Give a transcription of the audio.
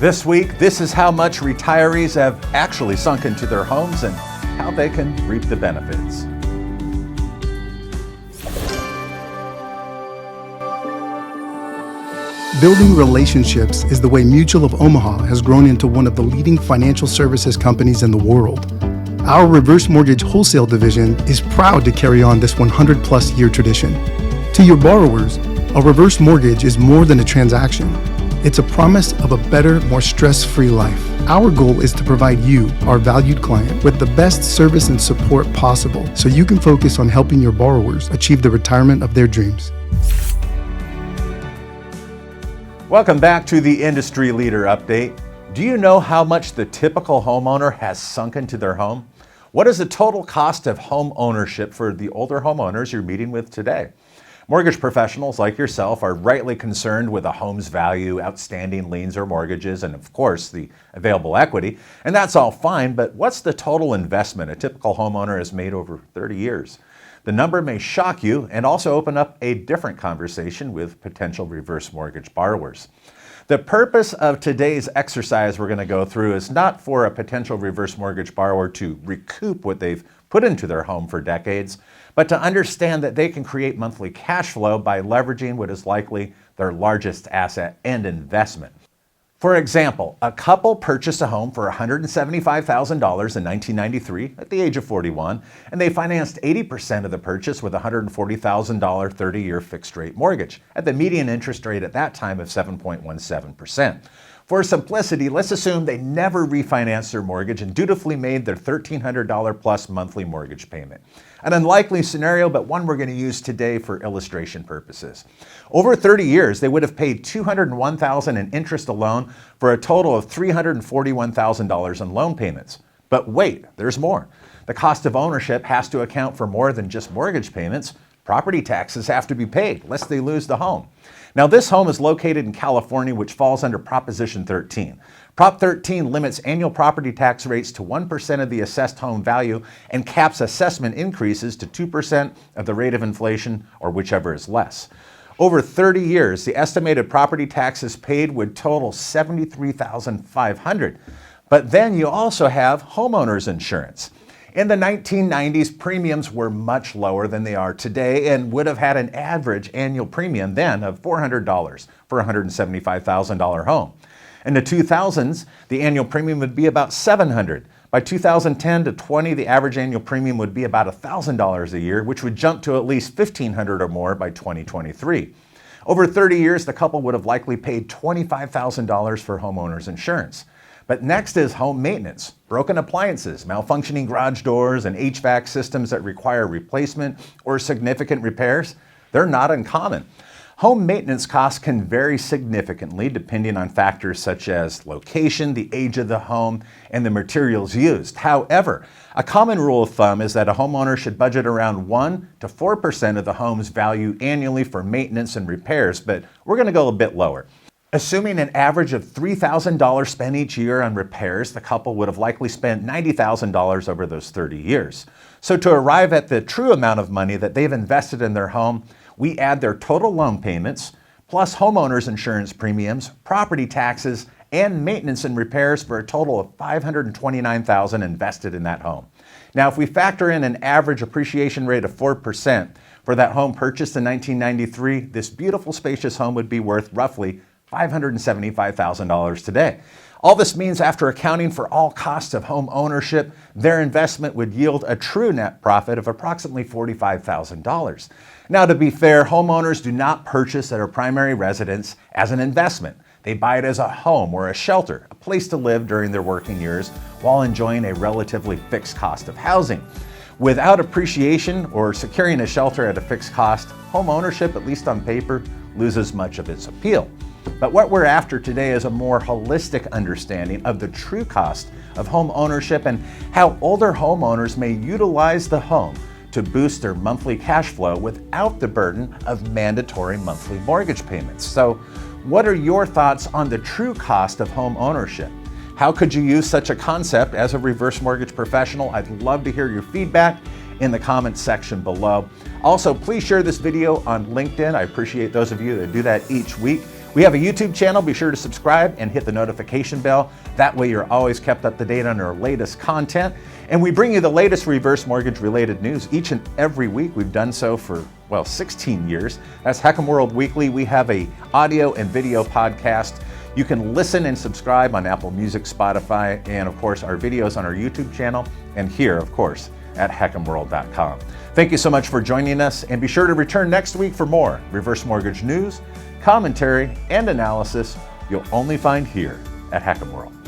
This week, this is how much retirees have actually sunk into their homes and how they can reap the benefits. Building relationships is the way Mutual of Omaha has grown into one of the leading financial services companies in the world. Our reverse mortgage wholesale division is proud to carry on this 100-plus year tradition. To your borrowers, a reverse mortgage is more than a transaction. It's a promise of a better, more stress-free life. Our goal is to provide you, our valued client, with the best service and support possible so you can focus on helping your borrowers achieve the retirement of their dreams. Welcome back to the Industry Leader Update. Do you know how much the typical homeowner has sunk into their home? What is the total cost of home ownership for the older homeowners you're meeting with today? Mortgage professionals like yourself are rightly concerned with a home's value, outstanding liens or mortgages, and of course the available equity. And that's all fine, but what's the total investment a typical homeowner has made over 30 years? The number may shock you and also open up a different conversation with potential reverse mortgage borrowers. The purpose of today's exercise we're going to go through is not for a potential reverse mortgage borrower to recoup what they've put into their home for decades, but to understand that they can create monthly cash flow by leveraging what is likely their largest asset and investment. For example, a couple purchased a home for $175,000 in 1993 at the age of 41, and they financed 80% of the purchase with a $140,000 30-year fixed-rate mortgage at the median interest rate at that time of 7.17%. For simplicity, let's assume they never refinanced their mortgage and dutifully made their $1,300 plus monthly mortgage payment. An unlikely scenario, but one we're going to use today for illustration purposes. Over 30 years, they would have paid $201,000 in interest alone for a total of $341,000 in loan payments. But wait, there's more. The cost of ownership has to account for more than just mortgage payments. Property taxes have to be paid, lest they lose the home. Now, this home is located in California, which falls under Proposition 13. Prop 13 limits annual property tax rates to 1% of the assessed home value and caps assessment increases to 2% of the rate of inflation, or whichever is less. Over 30 years, the estimated property taxes paid would total $73,500. But then you also have homeowners insurance. In the 1990s, premiums were much lower than they are today and would have had an average annual premium then of $400 for a $175,000 home. In the 2000s, the annual premium would be about $700. By 2010 to 20, the average annual premium would be about $1,000 a year, which would jump to at least $1,500 or more by 2023. Over 30 years, the couple would have likely paid $25,000 for homeowners insurance. But next is home maintenance, broken appliances, malfunctioning garage doors, and HVAC systems that require replacement or significant repairs. They're not uncommon. Home maintenance costs can vary significantly depending on factors such as location, the age of the home, and the materials used. However, a common rule of thumb is that a homeowner should budget around 1 to 4% of the home's value annually for maintenance and repairs, but we're going to go a bit lower. Assuming an average of $3,000 spent each year on repairs, the couple would have likely spent $90,000 over those 30 years. So to arrive at the true amount of money that they've invested in their home, we add their total loan payments, plus homeowners insurance premiums, property taxes, and maintenance and repairs for a total of $529,000 invested in that home. Now, if we factor in an average appreciation rate of 4% for that home purchased in 1993, this beautiful, spacious home would be worth roughly $575,000 today. All this means after accounting for all costs of home ownership, their investment would yield a true net profit of approximately $45,000. Now, to be fair, homeowners do not purchase their primary residence as an investment. They buy it as a home or a shelter, a place to live during their working years while enjoying a relatively fixed cost of housing. Without appreciation or securing a shelter at a fixed cost, home ownership, at least on paper, loses much of its appeal. But what we're after today is a more holistic understanding of the true cost of home ownership and how older homeowners may utilize the home to boost their monthly cash flow without the burden of mandatory monthly mortgage payments. So, what are your thoughts on the true cost of home ownership? How could you use such a concept as a reverse mortgage professional? I'd love to hear your feedback in the comments section below. Also, please share this video on LinkedIn. I appreciate those of you that do that each week. We have a YouTube channel. Be sure to subscribe and hit the notification bell. That way you're always kept up to date on our latest content. And we bring you the latest reverse mortgage related news each and every week. We've done so for, 16 years. That's Heckam World Weekly. We have a audio and video podcast. You can listen and subscribe on Apple Music, Spotify, and of course our videos on our YouTube channel, and here, of course, at heckhamworld.com. Thank you so much for joining us, and be sure to return next week for more reverse mortgage news, commentary, and analysis you'll only find here at Heckam World.